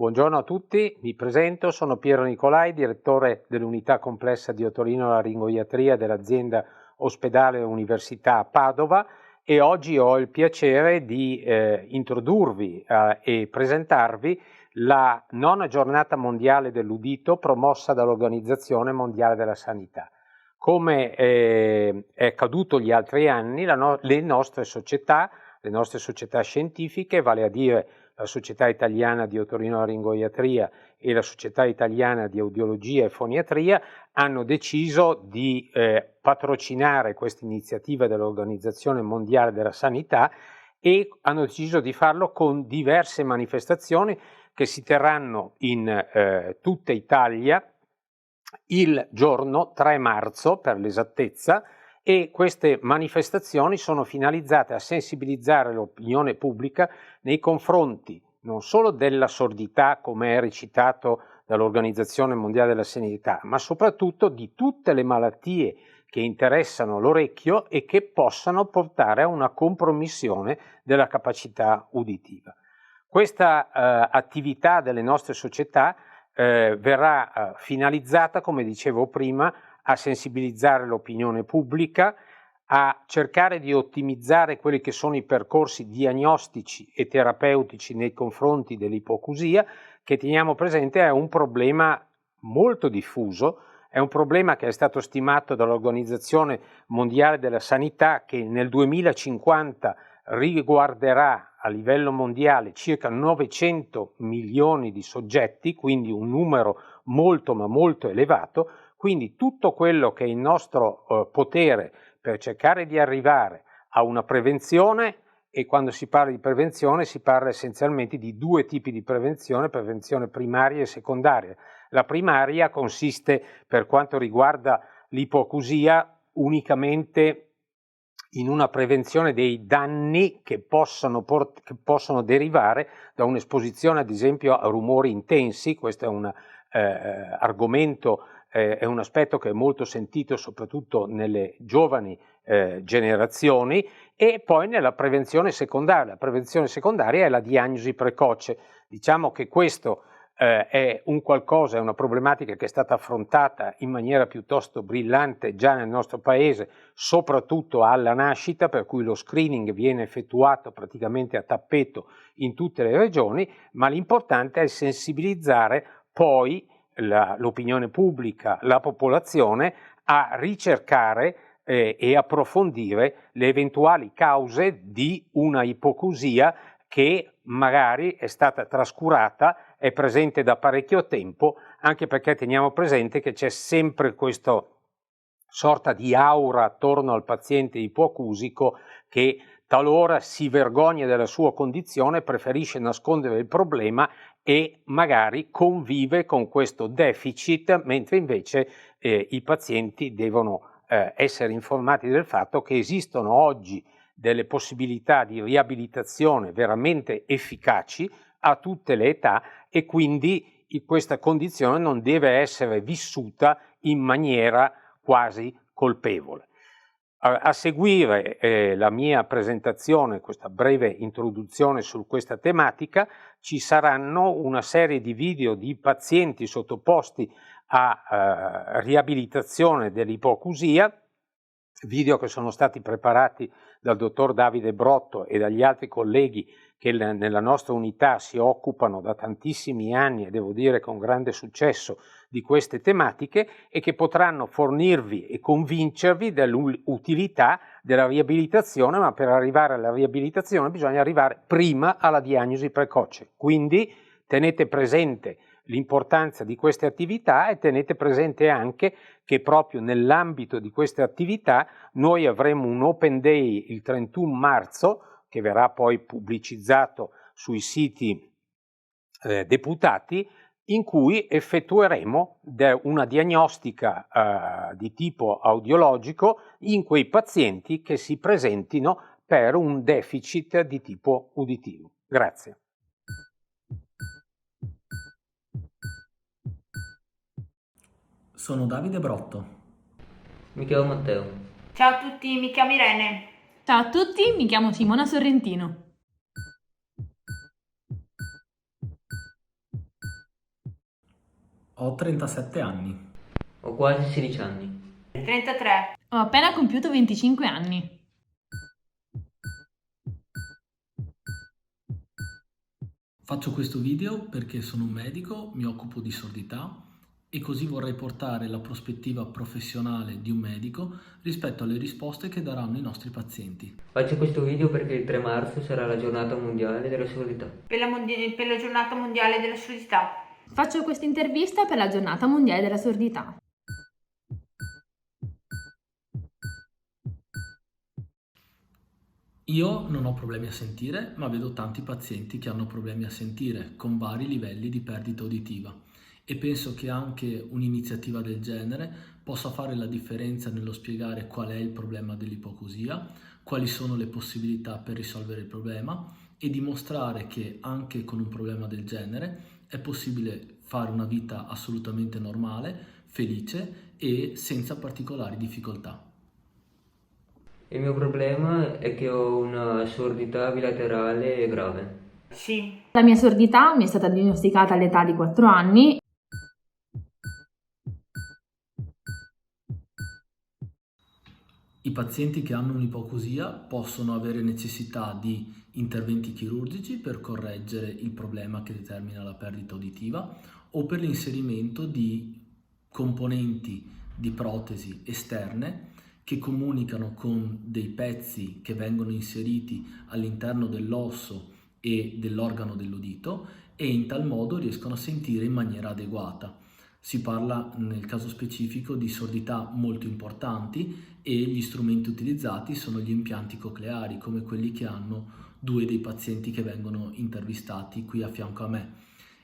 Buongiorno a tutti, mi presento, sono Piero Nicolai, direttore dell'unità complessa di otorinolaringoiatria dell'azienda Ospedale Università a Padova e oggi ho il piacere di introdurvi e presentarvi la nona giornata mondiale dell'udito promossa dall'Organizzazione Mondiale della Sanità. Come è accaduto gli altri anni, le nostre società scientifiche, vale a dire la Società Italiana di Otorinolaringoiatria e la Società Italiana di Audiologia e Foniatria, hanno deciso di patrocinare questa iniziativa dell'Organizzazione Mondiale della Sanità e hanno deciso di farlo con diverse manifestazioni che si terranno in tutta Italia il giorno 3 marzo per l'esattezza, e queste manifestazioni sono finalizzate a sensibilizzare l'opinione pubblica nei confronti non solo della sordità, come è recitato dall'Organizzazione Mondiale della Sanità, ma soprattutto di tutte le malattie che interessano l'orecchio e che possano portare a una compromissione della capacità uditiva. Questa attività delle nostre società verrà finalizzata, come dicevo prima, a sensibilizzare l'opinione pubblica, a cercare di ottimizzare quelli che sono i percorsi diagnostici e terapeutici nei confronti dell'ipoacusia, che teniamo presente è un problema molto diffuso, è un problema che è stato stimato dall'Organizzazione Mondiale della Sanità che nel 2050 riguarderà a livello mondiale circa 900 milioni di soggetti, quindi un numero molto ma molto elevato. Quindi tutto quello che è in nostro potere per cercare di arrivare a una prevenzione, e quando si parla di prevenzione si parla essenzialmente di due tipi di prevenzione primaria e secondaria. La primaria consiste, per quanto riguarda l'ipoacusia, unicamente in una prevenzione dei danni che possono derivare da un'esposizione ad esempio a rumori intensi. Questo è un argomento, è un aspetto che è molto sentito soprattutto nelle giovani generazioni, e poi nella prevenzione secondaria. La prevenzione secondaria è la diagnosi precoce. Diciamo che questo è una problematica che è stata affrontata in maniera piuttosto brillante già nel nostro paese, soprattutto alla nascita, per cui lo screening viene effettuato praticamente a tappeto in tutte le regioni, ma l'importante è sensibilizzare poi l'opinione pubblica, la popolazione, a ricercare e approfondire le eventuali cause di una ipoacusia che magari è stata trascurata, è presente da parecchio tempo, anche perché teniamo presente che c'è sempre questa sorta di aura attorno al paziente ipoacusico che talora si vergogna della sua condizione, preferisce nascondere il problema e magari convive con questo deficit, mentre invece i pazienti devono essere informati del fatto che esistono oggi delle possibilità di riabilitazione veramente efficaci a tutte le età, e quindi questa condizione non deve essere vissuta in maniera quasi colpevole. A seguire la mia presentazione, questa breve introduzione su questa tematica, ci saranno una serie di video di pazienti sottoposti a riabilitazione dell'ipoacusia, video che sono stati preparati dal dottor Davide Brotto e dagli altri colleghi che nella nostra unità si occupano da tantissimi anni, e devo dire con grande successo, di queste tematiche, e che potranno fornirvi e convincervi dell'utilità della riabilitazione, ma per arrivare alla riabilitazione bisogna arrivare prima alla diagnosi precoce. Quindi tenete presente l'importanza di queste attività e tenete presente anche che proprio nell'ambito di queste attività noi avremo un Open Day il 31 marzo, che verrà poi pubblicizzato sui siti deputati, in cui effettueremo una diagnostica di tipo audiologico in quei pazienti che si presentino per un deficit di tipo uditivo. Grazie. Sono Davide Brotto. Mi chiamo Matteo. Ciao a tutti, mi chiamo Irene. Ciao a tutti, mi chiamo Simona Sorrentino. Ho 37 anni. Ho quasi 16 anni. 33. Ho appena compiuto 25 anni. Faccio questo video perché sono un medico, mi occupo di sordità e così vorrei portare la prospettiva professionale di un medico rispetto alle risposte che daranno i nostri pazienti. Faccio questo video perché il 3 marzo sarà la giornata mondiale della sordità. Per la giornata mondiale della sordità. Faccio questa intervista per la giornata mondiale della sordità. Io non ho problemi a sentire, ma vedo tanti pazienti che hanno problemi a sentire con vari livelli di perdita uditiva e penso che anche un'iniziativa del genere possa fare la differenza nello spiegare qual è il problema dell'ipoacusia, quali sono le possibilità per risolvere il problema e dimostrare che anche con un problema del genere è possibile fare una vita assolutamente normale, felice e senza particolari difficoltà. Il mio problema è che ho una sordità bilaterale grave. Sì. La mia sordità mi è stata diagnosticata all'età di 4 anni. I pazienti che hanno un'ipoacusia possono avere necessità di interventi chirurgici per correggere il problema che determina la perdita uditiva o per l'inserimento di componenti di protesi esterne che comunicano con dei pezzi che vengono inseriti all'interno dell'osso e dell'organo dell'udito e in tal modo riescono a sentire in maniera adeguata. Si parla nel caso specifico di sordità molto importanti e gli strumenti utilizzati sono gli impianti cocleari, come quelli che hanno 2 dei pazienti che vengono intervistati qui a fianco a me.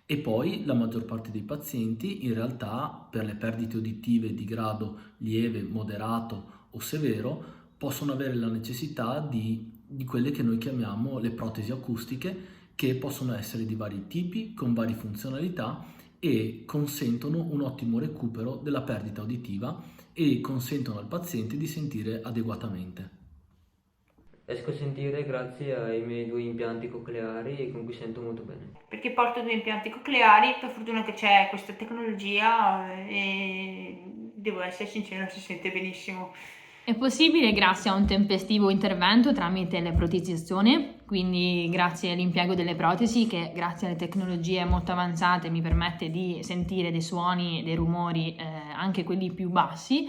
E poi la maggior parte dei pazienti in realtà per le perdite uditive di grado lieve, moderato o severo possono avere la necessità di quelle che noi chiamiamo le protesi acustiche, che possono essere di vari tipi, con varie funzionalità e consentono un ottimo recupero della perdita uditiva e consentono al paziente di sentire adeguatamente. Riesco a sentire grazie ai miei 2 impianti cocleari con cui sento molto bene. Perché porto 2 impianti cocleari, per fortuna che c'è questa tecnologia e devo essere sincera, si sente benissimo. È possibile grazie a un tempestivo intervento tramite le protizzazioni, quindi grazie all'impiego delle protesi che grazie alle tecnologie molto avanzate mi permette di sentire dei suoni, dei rumori, anche quelli più bassi.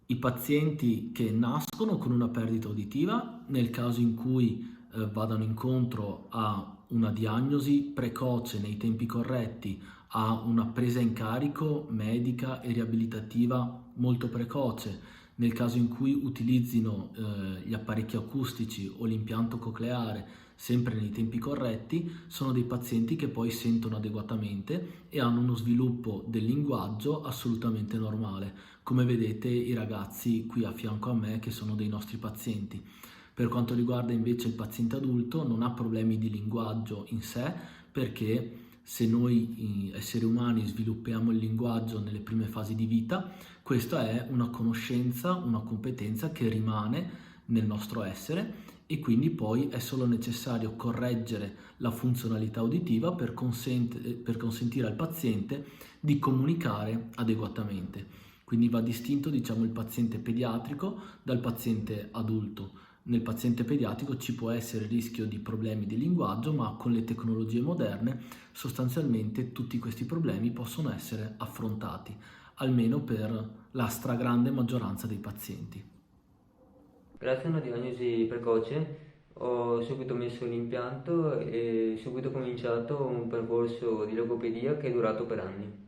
I pazienti che nascono con una perdita uditiva, nel caso in cui vadano incontro a una diagnosi precoce nei tempi corretti, a una presa in carico medica e riabilitativa molto precoce, nel caso in cui utilizzino gli apparecchi acustici o l'impianto cocleare sempre nei tempi corretti, sono dei pazienti che poi sentono adeguatamente e hanno uno sviluppo del linguaggio assolutamente normale, come vedete i ragazzi qui a fianco a me che sono dei nostri pazienti. Per quanto riguarda invece il paziente adulto non ha problemi di linguaggio in sé, perché se noi esseri umani sviluppiamo il linguaggio nelle prime fasi di vita, questa è una conoscenza, una competenza che rimane nel nostro essere e quindi poi è solo necessario correggere la funzionalità uditiva per consentire al paziente di comunicare adeguatamente. Quindi va distinto, diciamo, il paziente pediatrico dal paziente adulto. Nel paziente pediatrico ci può essere il rischio di problemi di linguaggio, ma con le tecnologie moderne sostanzialmente tutti questi problemi possono essere affrontati, almeno per la stragrande maggioranza dei pazienti. Grazie a una diagnosi precoce ho subito messo l'impianto e subito cominciato un percorso di logopedia che è durato per anni.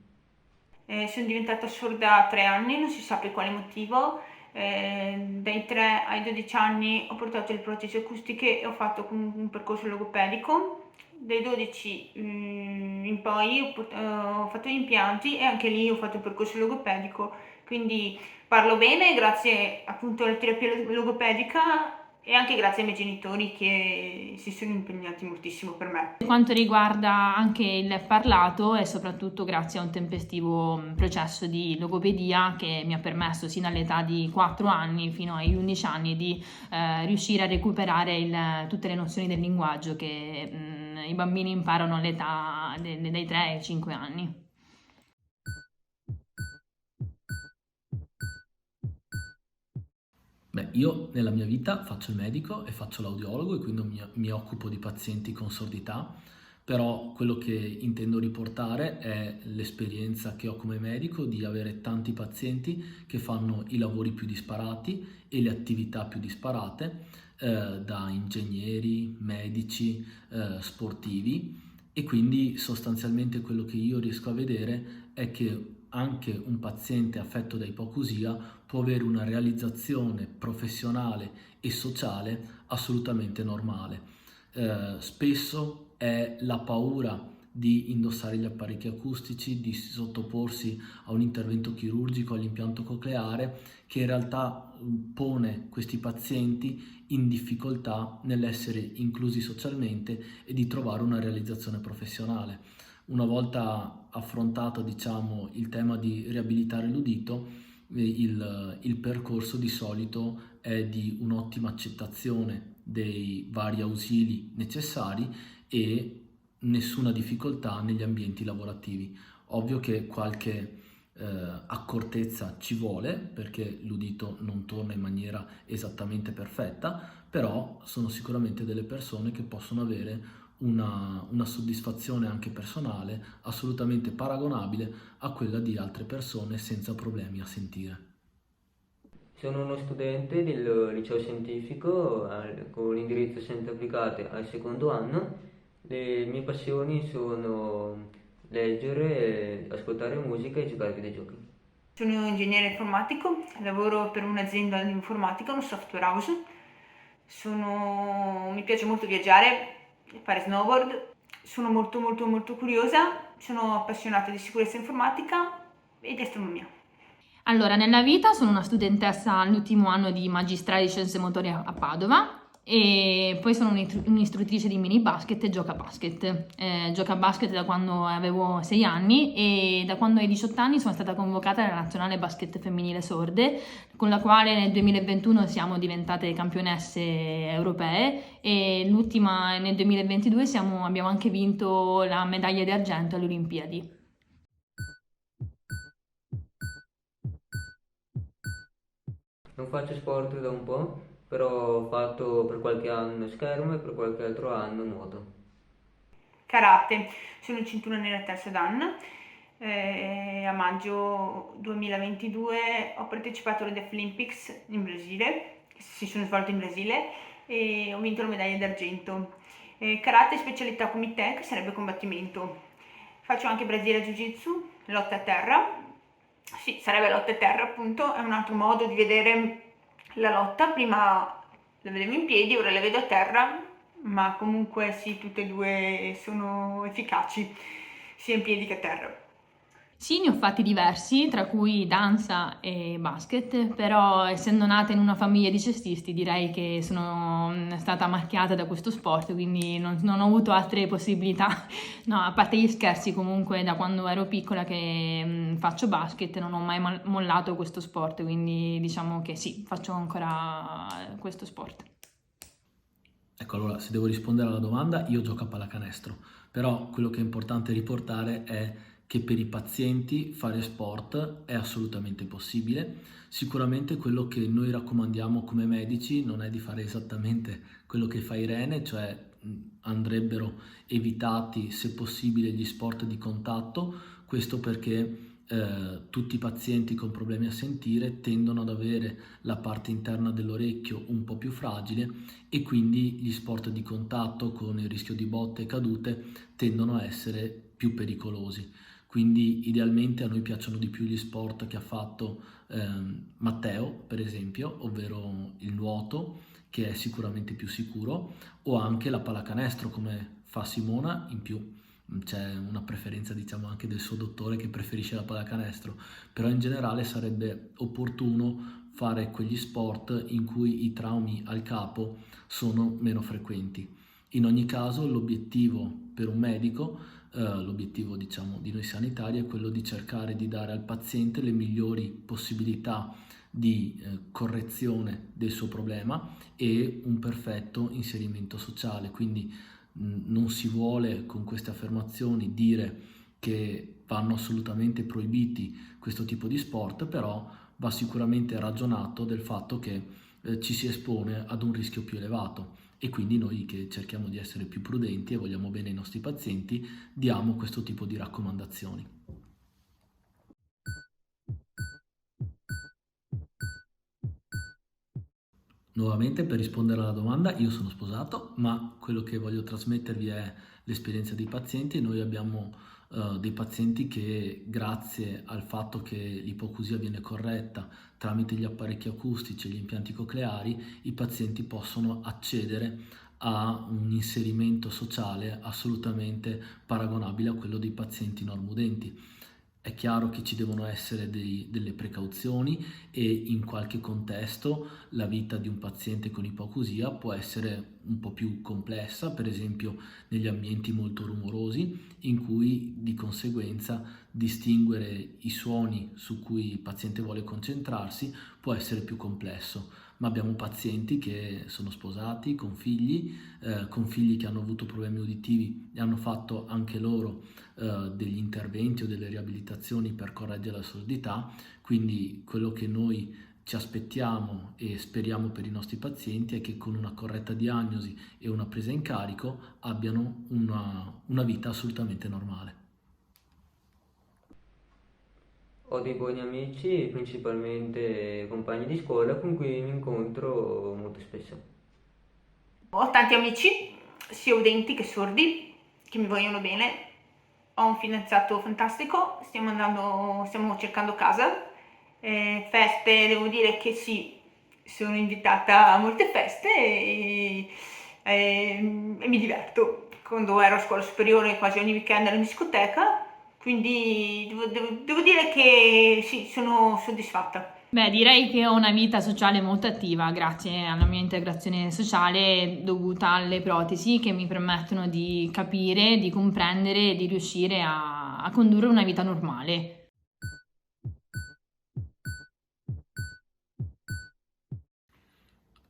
Sono diventata sorda a 3 anni, non si sa per quale motivo. Dai 3 ai 12 anni ho portato le protesi acustiche e ho fatto un percorso logopedico. Dai 12 in poi ho fatto gli impianti e anche lì ho fatto il percorso logopedico, quindi parlo bene grazie appunto alla terapia logopedica e anche grazie ai miei genitori che si sono impegnati moltissimo per me. Per quanto riguarda anche il parlato è soprattutto grazie a un tempestivo processo di logopedia che mi ha permesso sin all'età di 4 anni fino ai 11 anni di riuscire a recuperare tutte le nozioni del linguaggio che i bambini imparano all'età dai 3 ai 5 anni. Beh, io nella mia vita faccio il medico e faccio l'audiologo e quindi mi occupo di pazienti con sordità, però quello che intendo riportare è l'esperienza che ho come medico di avere tanti pazienti che fanno i lavori più disparati e le attività più disparate, da ingegneri, medici, sportivi, e quindi sostanzialmente quello che io riesco a vedere è che anche un paziente affetto da ipoacusia può avere una realizzazione professionale e sociale assolutamente normale. Spesso è la paura di indossare gli apparecchi acustici, di sottoporsi a un intervento chirurgico, all'impianto cocleare, che in realtà pone questi pazienti in difficoltà nell'essere inclusi socialmente e di trovare una realizzazione professionale. Una volta affrontato, diciamo, il tema di riabilitare l'udito, il percorso di solito è di un'ottima accettazione dei vari ausili necessari e nessuna difficoltà negli ambienti lavorativi. Ovvio che qualche accortezza ci vuole, perché l'udito non torna in maniera esattamente perfetta, però sono sicuramente delle persone che possono avere una soddisfazione anche personale assolutamente paragonabile a quella di altre persone senza problemi a sentire. Sono uno studente del liceo scientifico con l'indirizzo Scienze Applicate al secondo anno. Le mie passioni sono leggere, ascoltare musica e giocare ai videogiochi. Sono ingegnere informatico, lavoro per un'azienda di informatica, un software house. Mi piace molto viaggiare, fare snowboard. Sono molto molto molto curiosa, sono appassionata di sicurezza informatica e di astronomia. Allora, nella vita sono una studentessa all'ultimo anno di magistrale di scienze motorie a Padova e poi sono un'istruttrice di mini basket e gioca a basket. Gioco a basket da quando avevo 6 anni e da quando ho 18 anni sono stata convocata alla nazionale basket femminile sorde, con la quale nel 2021 siamo diventate campionesse europee e l'ultima nel 2022 abbiamo anche vinto la medaglia d'argento alle Olimpiadi. Non faccio sport da un po', però ho fatto per qualche anno schermo e per qualche altro anno nuoto. Karate, sono cintura nera terza dan. A maggio 2022 ho partecipato alle Deaflympics in Brasile, che si sono svolte in Brasile, e ho vinto la medaglia d'argento. Karate specialità Kumite, che sarebbe combattimento. Faccio anche Brasile Jiu-Jitsu, lotta a terra. Sì, sarebbe lotta a terra, appunto, è un altro modo di vedere la lotta. Prima la vedevo in piedi, ora la vedo a terra, ma comunque sì, tutte e due sono efficaci, sia in piedi che a terra. Sì, ne ho fatti diversi, tra cui danza e basket, però essendo nata in una famiglia di cestisti direi che sono stata marchiata da questo sport, quindi non ho avuto altre possibilità. No, a parte gli scherzi, comunque da quando ero piccola che faccio basket non ho mai mollato questo sport, quindi diciamo che sì, faccio ancora questo sport. Ecco, allora, se devo rispondere alla domanda, io gioco a pallacanestro, però quello che è importante riportare è che per i pazienti fare sport è assolutamente possibile. Sicuramente quello che noi raccomandiamo come medici non è di fare esattamente quello che fa Irene, cioè andrebbero evitati se possibile gli sport di contatto, questo perché tutti i pazienti con problemi a sentire tendono ad avere la parte interna dell'orecchio un po' più fragile e quindi gli sport di contatto con il rischio di botte e cadute tendono a essere più pericolosi. Quindi idealmente a noi piacciono di più gli sport che ha fatto Matteo, per esempio, ovvero il nuoto, che è sicuramente più sicuro, o anche la pallacanestro come fa Simona. In più c'è una preferenza, diciamo, anche del suo dottore che preferisce la pallacanestro, però in generale sarebbe opportuno fare quegli sport in cui i traumi al capo sono meno frequenti. In ogni caso l'obiettivo per un medico, l'obiettivo diciamo di noi sanitari, è quello di cercare di dare al paziente le migliori possibilità di correzione del suo problema e un perfetto inserimento sociale, quindi Non si vuole con queste affermazioni dire che vanno assolutamente proibiti questo tipo di sport, però va sicuramente ragionato del fatto che ci si espone ad un rischio più elevato, e quindi noi che cerchiamo di essere più prudenti e vogliamo bene ai nostri pazienti diamo questo tipo di raccomandazioni. Nuovamente, per rispondere alla domanda, io sono sposato, ma quello che voglio trasmettervi è l'esperienza dei pazienti. Noi abbiamo dei pazienti che, grazie al fatto che l'ipoacusia viene corretta tramite gli apparecchi acustici e gli impianti cocleari, i pazienti possono accedere a un inserimento sociale assolutamente paragonabile a quello dei pazienti normudenti. È chiaro che ci devono essere delle precauzioni, e in qualche contesto la vita di un paziente con ipoacusia può essere un po' più complessa, per esempio negli ambienti molto rumorosi, in cui di conseguenza distinguere i suoni su cui il paziente vuole concentrarsi può essere più complesso. Ma abbiamo pazienti che sono sposati con figli che hanno avuto problemi uditivi e hanno fatto anche loro degli interventi o delle riabilitazioni per correggere la sordità. Quindi quello che noi ci aspettiamo e speriamo per i nostri pazienti è che con una corretta diagnosi e una presa in carico abbiano una vita assolutamente normale. Ho dei buoni amici, principalmente compagni di scuola, con cui mi incontro molto spesso. Ho tanti amici, sia udenti che sordi, che mi vogliono bene. Ho un fidanzato fantastico, stiamo cercando casa. Feste, devo dire che sì, sono invitata a molte feste e mi diverto. Quando ero a scuola superiore quasi ogni weekend ero in discoteca, quindi devo dire che sì, sono soddisfatta. Beh, direi che ho una vita sociale molto attiva grazie alla mia integrazione sociale dovuta alle protesi che mi permettono di capire, di comprendere e di riuscire a condurre una vita normale.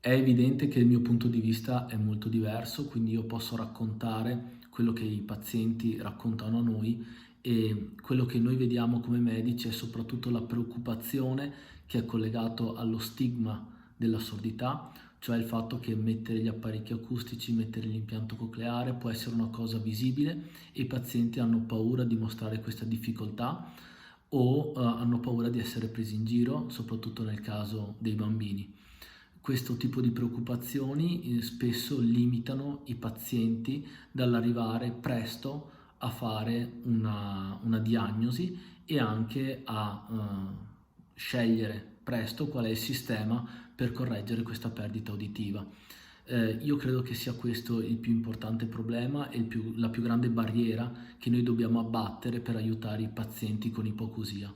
È evidente che il mio punto di vista è molto diverso, quindi io posso raccontare quello che i pazienti raccontano a noi, e quello che noi vediamo come medici è soprattutto la preoccupazione che è collegato allo stigma della sordità, cioè il fatto che mettere gli apparecchi acustici, mettere l'impianto cocleare può essere una cosa visibile, e i pazienti hanno paura di mostrare questa difficoltà o hanno paura di essere presi in giro, soprattutto nel caso dei bambini. Questo tipo di preoccupazioni spesso limitano i pazienti dall'arrivare presto a fare una diagnosi e anche a scegliere presto qual è il sistema per correggere questa perdita uditiva. Io credo che sia questo il più importante problema e la più grande barriera che noi dobbiamo abbattere per aiutare i pazienti con ipoacusia.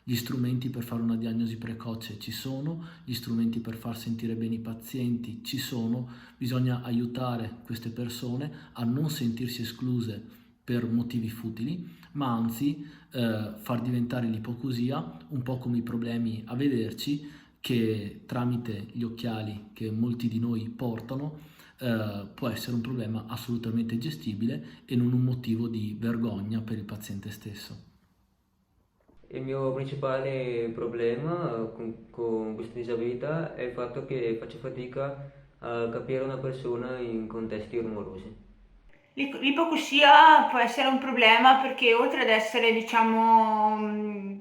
Gli strumenti per fare una diagnosi precoce ci sono, gli strumenti per far sentire bene i pazienti ci sono, bisogna aiutare queste persone a non sentirsi escluse per motivi futili, ma anzi far diventare l'ipoacusia un po' come i problemi a vederci, che tramite gli occhiali che molti di noi portano può essere un problema assolutamente gestibile e non un motivo di vergogna per il paziente stesso. Il mio principale problema con questa disabilità è il fatto che faccio fatica a capire una persona in contesti rumorosi. L'ipoacusia può essere un problema perché oltre ad essere, diciamo,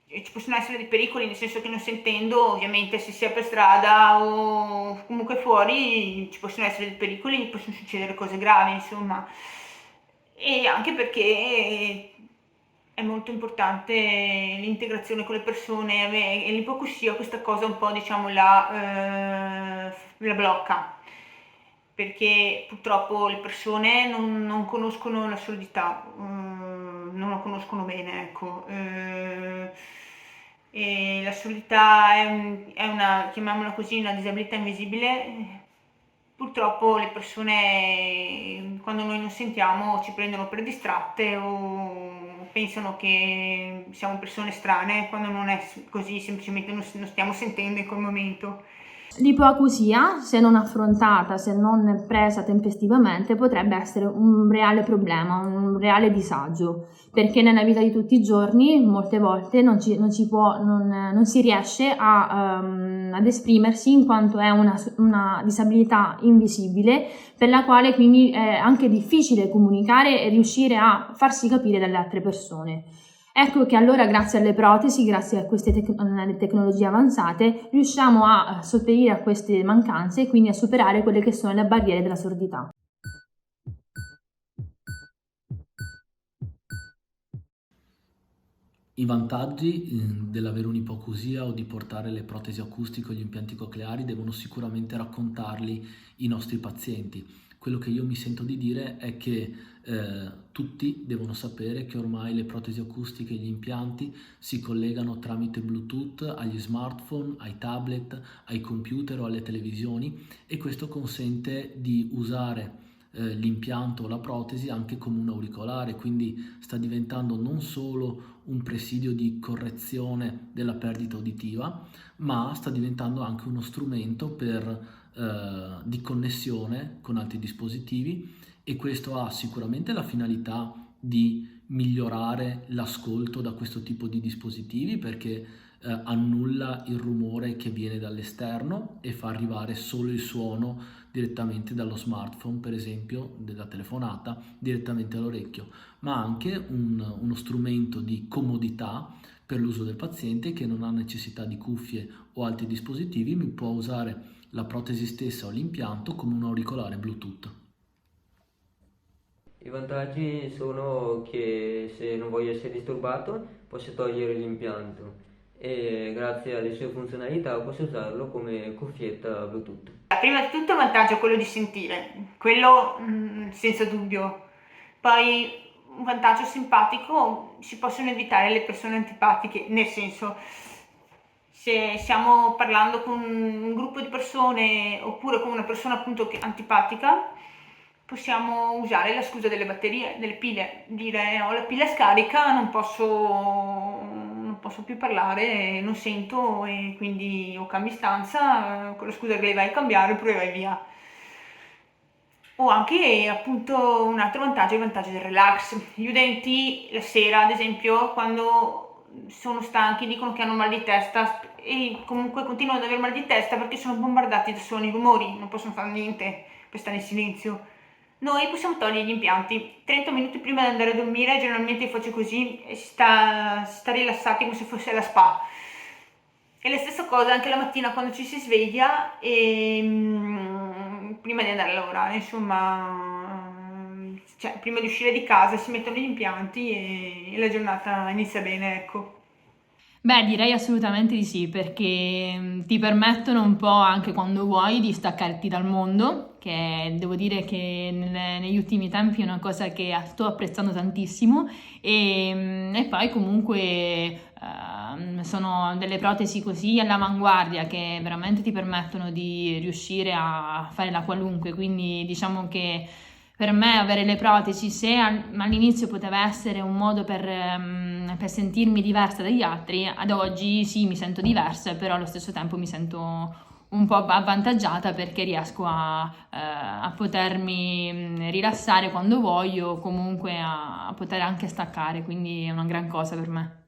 ci possono essere dei pericoli, nel senso che non sentendo, ovviamente, se si è per strada o comunque fuori, ci possono essere dei pericoli, possono succedere cose gravi, insomma. E anche perché è molto importante l'integrazione con le persone e l'ipoacusia questa cosa un po', diciamo, la blocca, perché purtroppo le persone non conoscono la sordità, non la conoscono bene, ecco. E la sordità è una, chiamiamola così, una disabilità invisibile. Purtroppo le persone, quando noi non sentiamo, ci prendono per distratte o pensano che siamo persone strane, quando non è così, semplicemente non stiamo sentendo in quel momento. L'ipoacusia, se non affrontata, se non presa tempestivamente, potrebbe essere un reale problema, un reale disagio, perché nella vita di tutti i giorni molte volte non si riesce ad esprimersi, in quanto è una disabilità invisibile, per la quale quindi è anche difficile comunicare e riuscire a farsi capire dalle altre persone. Ecco che allora grazie alle protesi, grazie a queste tecnologie avanzate, riusciamo a sopperire a queste mancanze e quindi a superare quelle che sono le barriere della sordità. I vantaggi dell'avere un'ipoacusia o di portare le protesi acustiche o gli impianti cocleari devono sicuramente raccontarli i nostri pazienti. Quello che io mi sento di dire è che tutti devono sapere che ormai le protesi acustiche e gli impianti si collegano tramite Bluetooth agli smartphone, ai tablet, ai computer o alle televisioni, e questo consente di usare l'impianto o la protesi anche come un auricolare, quindi sta diventando non solo un presidio di correzione della perdita uditiva, ma sta diventando anche uno strumento di connessione con altri dispositivi, e questo ha sicuramente la finalità di migliorare l'ascolto da questo tipo di dispositivi, perché annulla il rumore che viene dall'esterno e fa arrivare solo il suono direttamente dallo smartphone, per esempio della telefonata, direttamente all'orecchio, ma anche uno strumento di comodità per l'uso del paziente che non ha necessità di cuffie o altri dispositivi, mi può usare la protesi stessa o l'impianto come un auricolare Bluetooth. I vantaggi sono che se non voglio essere disturbato posso togliere l'impianto e grazie alle sue funzionalità posso usarlo come cuffietta Bluetooth. Prima di tutto il vantaggio è quello di sentire, quello senza dubbio. Poi un vantaggio simpatico, si possono evitare le persone antipatiche, nel senso, se stiamo parlando con un gruppo di persone oppure con una persona appunto antipatica, possiamo usare la scusa delle batterie, delle pile, dire ho la pila scarica, non posso più parlare, non sento e quindi o cambi stanza, con la scusa che le vai a cambiare oppure vai via. O anche appunto un altro vantaggio è il vantaggio del relax. Gli utenti la sera, ad esempio, quando sono stanchi, dicono che hanno mal di testa e comunque continuano ad avere mal di testa perché sono bombardati da suoni e rumori, non possono fare niente per stare in silenzio. Noi possiamo togliere gli impianti 30 minuti prima di andare a dormire, generalmente faccio così e si sta rilassati come se fosse la spa. E la stessa cosa anche la mattina quando ci si sveglia e prima di andare a lavorare, insomma, cioè prima di uscire di casa si mettono gli impianti e la giornata inizia bene, ecco. Beh, direi assolutamente di sì, perché ti permettono un po' anche quando vuoi di staccarti dal mondo, che devo dire che negli ultimi tempi è una cosa che sto apprezzando tantissimo, e poi comunque sono delle protesi così all'avanguardia che veramente ti permettono di riuscire a fare la qualunque, quindi diciamo che per me avere le protesi, se all'inizio poteva essere un modo per sentirmi diversa dagli altri, ad oggi sì, mi sento diversa, però allo stesso tempo mi sento un po' avvantaggiata perché riesco a potermi rilassare quando voglio, o comunque a poter anche staccare, quindi è una gran cosa per me.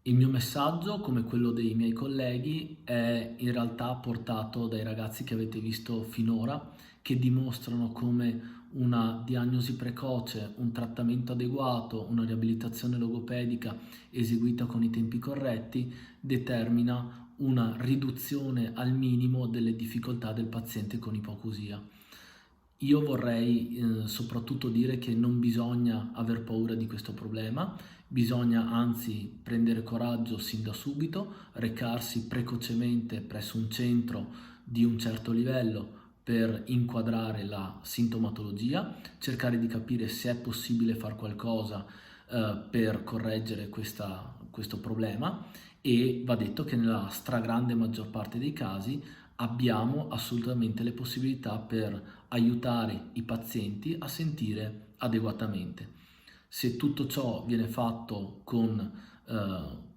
Il mio messaggio, come quello dei miei colleghi, è in realtà portato dai ragazzi che avete visto finora, che dimostrano come una diagnosi precoce, un trattamento adeguato, una riabilitazione logopedica eseguita con i tempi corretti determina una riduzione al minimo delle difficoltà del paziente con ipoacusia. Io vorrei soprattutto dire che non bisogna aver paura di questo problema, bisogna anzi prendere coraggio sin da subito, recarsi precocemente presso un centro di un certo livello per inquadrare la sintomatologia, cercare di capire se è possibile fare qualcosa per correggere questo problema, e va detto che nella stragrande maggior parte dei casi abbiamo assolutamente le possibilità per aiutare i pazienti a sentire adeguatamente. Se tutto ciò viene fatto con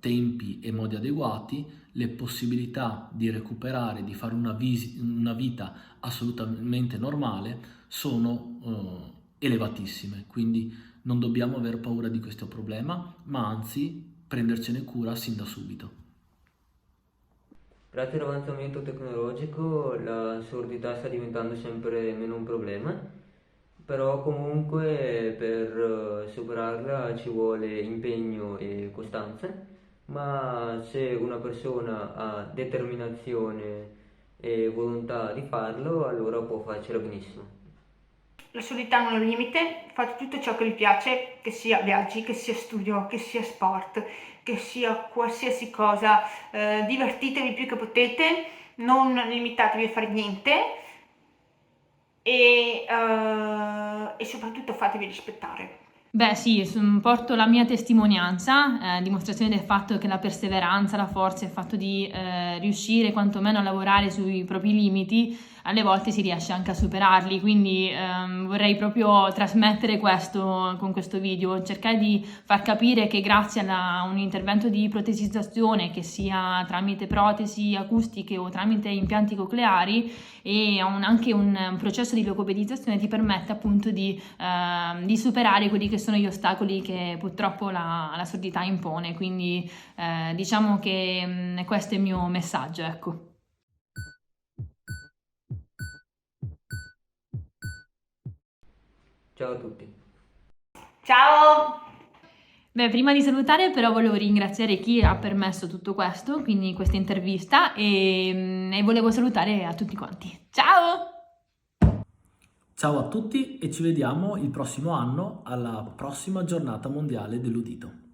tempi e modi adeguati, le possibilità di recuperare, di fare una vita assolutamente normale sono elevatissime, quindi non dobbiamo aver paura di questo problema, ma anzi prendercene cura sin da subito. Grazie all'avanzamento tecnologico la sordità sta diventando sempre meno un problema, però comunque per superarla ci vuole impegno e costanza, ma se una persona ha determinazione e volontà di farlo, allora può farcela benissimo. La sordità non è un limite, fate tutto ciò che vi piace, che sia viaggi, che sia studio, che sia sport, che sia qualsiasi cosa, divertitevi più che potete, non limitatevi a fare niente e soprattutto fatevi rispettare. Beh sì, porto la mia testimonianza, dimostrazione del fatto che la perseveranza, la forza, il fatto di riuscire quantomeno a lavorare sui propri limiti, alle volte si riesce anche a superarli, quindi vorrei proprio trasmettere questo con questo video, cercare di far capire che grazie a un intervento di protesizzazione, che sia tramite protesi acustiche o tramite impianti cocleari, e anche un processo di logopedizzazione ti permette appunto di superare quelli che sono gli ostacoli che purtroppo la sordità impone, quindi diciamo che questo è il mio messaggio, ecco. Ciao a tutti. Ciao! Beh, prima di salutare però volevo ringraziare chi ha permesso tutto questo, quindi questa intervista, e volevo salutare a tutti quanti. Ciao! Ciao a tutti e ci vediamo il prossimo anno alla prossima giornata mondiale dell'udito.